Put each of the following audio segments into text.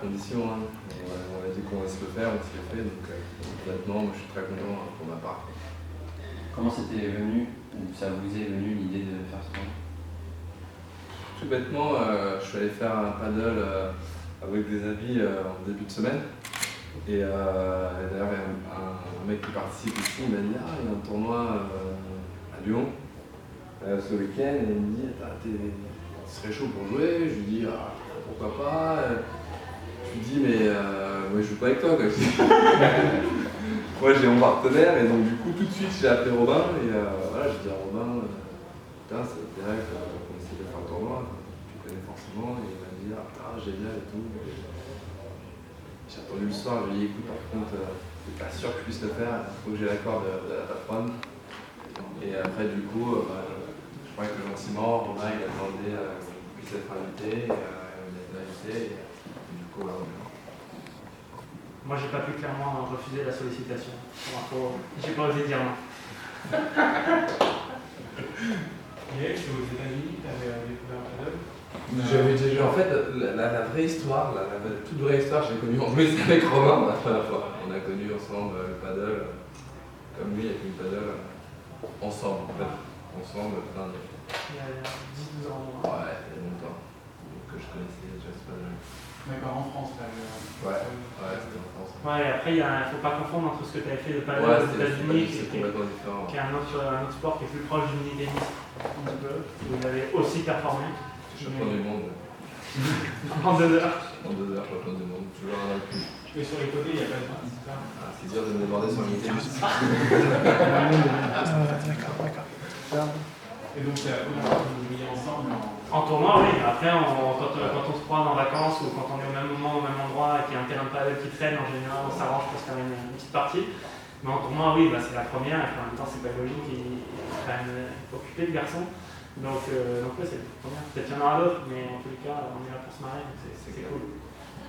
condition. Hein. On a dit qu'on va se le faire, on s'y est fait. Donc honnêtement, moi, je suis très content pour ma part. Comment c'était venu, ou ça vous est venu l'idée de faire ce tournoi? Tout bêtement, je suis allé faire un paddle avec des amis en début de semaine. Et d'ailleurs, il y a un mec qui participe ici, il m'a dit « Ah, il y a un tournoi à Lyon ce week-end. » Et il me dit « Tu serais chaud pour jouer ?» Je lui dis ah, « Pourquoi pas ?» Je lui dis « Mais moi, je joue pas avec toi. » Moi, j'ai mon partenaire et donc du coup, tout de suite, j'ai appelé Robin. Et voilà, j'ai dit à Robin « Putain, ça t'intéresse qu'on essaie de faire un tournoi. Tu connais forcément. » Et il m'a dit « Ah, génial et tout. » J'ai attendu le soir, je lui ai dit écoute, par contre, je suis pas sûr que je puisse le faire, il faut que j'ai l'accord de la patronne. Et après, du coup, je crois que gentiment, Romain il a demandé qu'on puisse être invité, et on a été invité, et du coup, voilà. Moi, j'ai pas pu clairement refuser la sollicitation. J'ai pas osé dire non. Et c'est aux États-Unis que tu avais découvert le paddle? J'avais déjà, en fait, la vraie histoire, la toute vraie histoire, je l'ai connue en plus avec Romain la première fois. On a connu ensemble le paddle, comme lui, il a connu le paddle ensemble, en fait. Ensemble, plein de... Il y a 10-12 ans. Ouais, il y a longtemps. Donc je connaissais déjà ce paddle. D'accord, en France, là. Ouais, c'était en France. Ouais, et après, il ne faut pas confondre entre ce que tu avais fait de paddle Ouais, aux États-Unis, c'est complètement différent. qui est un autre sport qui est plus proche du mini-tennis, où il avait aussi performé. Champion du monde. En 2 heures. En 2 heures, champion du monde. Toujours un plus. Et sur les côtés, il n'y a pas de c'est ça? Ah, c'est dur de me déborder sur le tennis. D'accord. Et donc, c'est la première fois que vous jouiez ensemble En tournoi, oui. Après, quand on se croise en vacances ou quand on est au même moment, au même endroit et qu'il y a un terrain de paddle qui traîne, en général, on s'arrange pour se faire une petite partie. Mais en tournoi, oui, c'est la première. Et puis, en même temps, c'est pas logique. Il est quand même occupé, le garçon. Donc ouais, c'est la première. Peut-être qu'il y en aura d'autres, mais en tous les cas, on est là pour se marrer. Donc c'est cool.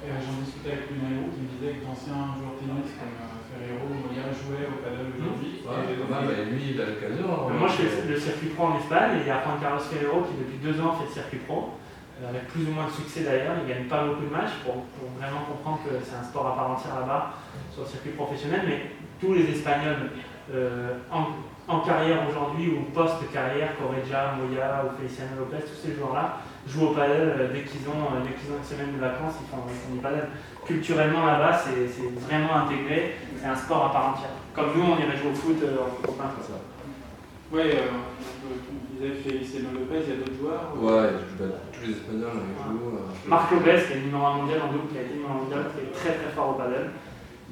Et j'en discutais avec Lunéo qui me disait que d'anciens joueurs de tennis comme Ferrero ou Moya jouaient au paddle aujourd'hui. Lui, il a l'occasion. Moi, je fais le circuit pro en Espagne et il y a Juan Carlos Ferrero qui, depuis 2 ans, fait le circuit pro. Avec plus ou moins de succès d'ailleurs. Il ne gagne pas beaucoup de matchs pour vraiment comprendre que c'est un sport à part entière là-bas sur le circuit professionnel. Mais tous les Espagnols en carrière aujourd'hui ou post-carrière, Correia, Moya ou Feliciano Lopez, tous ces joueurs-là jouent au paddle dès qu'ils ont une semaine de vacances, ils font du paddle. Culturellement là-bas, c'est vraiment intégré, c'est un sport à part entière. Comme nous, on irait jouer au foot en copain comme ça. Oui, tu disais Feliciano Lopez, il y a d'autres joueurs? Ouais, tous les Espagnols jouent. Marc Lopez, qui est le numéro 1 mondial en double, qui a été numéro 1 mondial, qui est très très fort au paddle.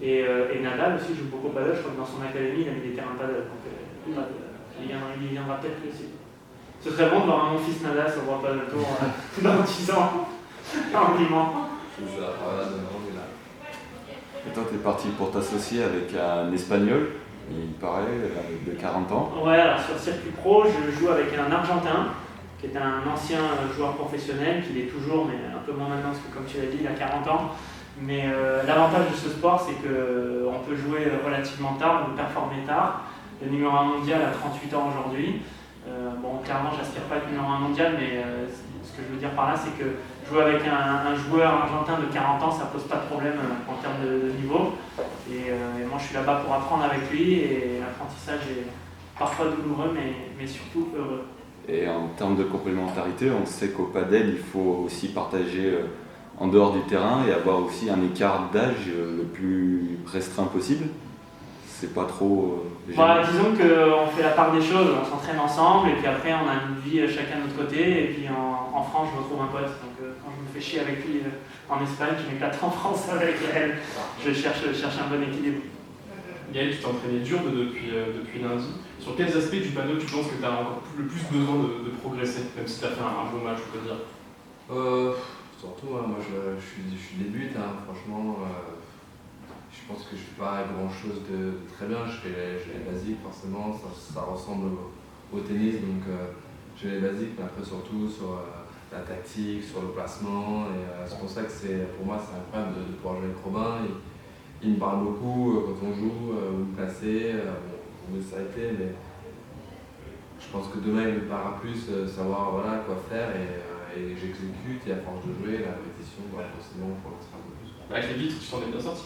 Et Nadal aussi joue beaucoup au paddle, je crois que dans son académie, il a mis des terrains de paddle. Donc, il viendra peut-être lui aussi. Ce serait bon de voir mon fils Nadal sur le World Paddle Tour dans 10 ans, tranquillement. C'est ça, voilà, on est là. Et toi, tu es parti pour t'associer avec un Espagnol, il paraît, de 40 ans. Ouais, alors sur le circuit pro, je joue avec un Argentin, qui est un ancien joueur professionnel, qui l'est toujours, mais un peu moins maintenant, parce que comme tu l'as dit, il a 40 ans. Mais l'avantage de ce sport, c'est qu'on peut jouer relativement tard, on peut performer tard. Le numéro 1 mondial a 38 ans aujourd'hui. Bon, clairement, j'aspire pas à être numéro 1 mondial, mais ce que je veux dire par là, c'est que jouer avec un joueur argentin de 40 ans, ça pose pas de problème en termes de niveau. Et moi, je suis là-bas pour apprendre avec lui, et l'apprentissage est parfois douloureux, mais surtout heureux. Et en termes de complémentarité, on sait qu'au padel, il faut aussi partager en dehors du terrain et avoir aussi un écart d'âge le plus restreint possible. C'est pas trop... Voilà, disons qu'on fait la part des choses, on s'entraîne ensemble et puis après on a une vie chacun de notre côté et puis en France je retrouve un pote. Donc quand je me fais chier avec lui en Espagne, je m'éclate en France avec elle. Je cherche un bon équilibre. Gaël, tu t'es entraîné dur depuis lundi. Sur quels aspects du paddle tu penses que tu as encore le plus besoin de progresser, même si tu as fait un bon match, on peut dire? Surtout, moi je suis débute, franchement. Je pense que je ne fais pas grand chose de très bien, je fais les basiques forcément, ça ressemble au tennis, donc j'ai les basiques, mais après surtout sur la tactique, sur le placement, et c'est pour ça que pour moi c'est incroyable de pouvoir jouer avec Robin. Il me parle beaucoup quand on joue, où me placer, bon, ça a été, mais je pense que demain il me parlera plus, savoir quoi faire, et j'exécute, et à force de jouer, la répétition, forcément on progressera un peu plus. Avec les vitres, tu t'en es bien sorti.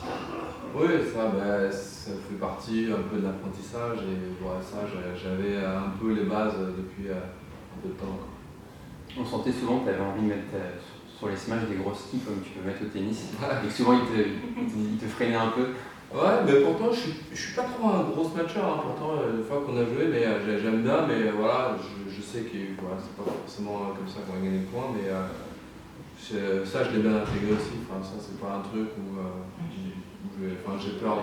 Oui, ça fait partie un peu de l'apprentissage et voilà, ça, j'avais un peu les bases depuis un peu de temps. Quoi. On sentait souvent que tu avais envie de mettre sur les smash des gros skis comme tu peux mettre au tennis. Et que souvent, il te freinait un peu. Ouais, mais pourtant, je suis pas trop un gros matcher, hein, pourtant, une fois qu'on a joué, mais j'aime bien, mais voilà, je sais que voilà, c'est pas forcément comme ça qu'on va gagner le point, mais ça, je l'ai bien intégré aussi. Enfin, ça, c'est pas un truc où j'ai peur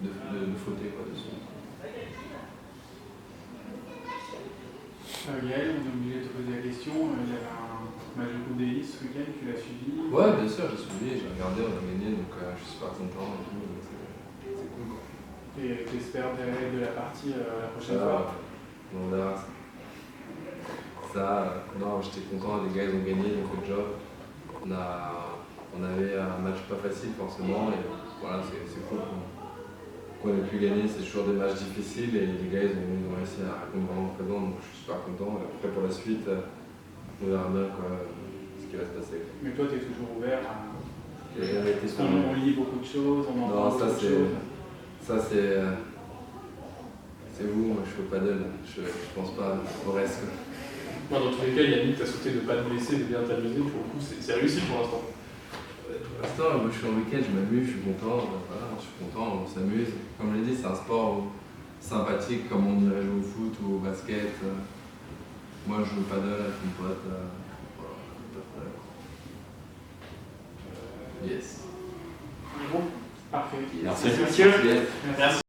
de fauter quoi, dessus. Gaël, on est obligé de te poser la question. Il y avait un match de Coupe Davis ce week-end, tu l'as suivi? Ouais, bien sûr, j'ai suivi, j'ai regardé, on a gagné, donc je suis super content et tout, c'est cool quoi. Et tu espères des règles de la partie la prochaine fois? On verra ça. Non, j'étais content, les gars ils ont gagné, ils ont fait le job. On avait un match pas facile forcément, et voilà, c'est cool qu'on ait pu gagner, c'est toujours des matchs difficiles et les gars ils ont réussi à répondre vraiment présent, donc je suis super content. Et après pour la suite, on verra bien ce qui va se passer. Mais toi tu es toujours ouvert à... On lit beaucoup de choses, on entend beaucoup de choses. Ça c'est vous, moi je suis au paddle, je pense pas au reste. Moi, dans tous les cas, Yannick, t'as sauté de pas te blesser, de bien t'amuser, pour le coup, c'est réussi pour l'instant. Pour l'instant, moi je suis en week-end, je m'amuse, je suis content, voilà, je suis content, on s'amuse. Comme je l'ai dit, c'est un sport sympathique comme on irait jouer au foot ou au basket. Moi je joue au paddle avec mon pote, voilà, pas de problème. Yes. On est bon? Parfait. Merci. Monsieur. Merci.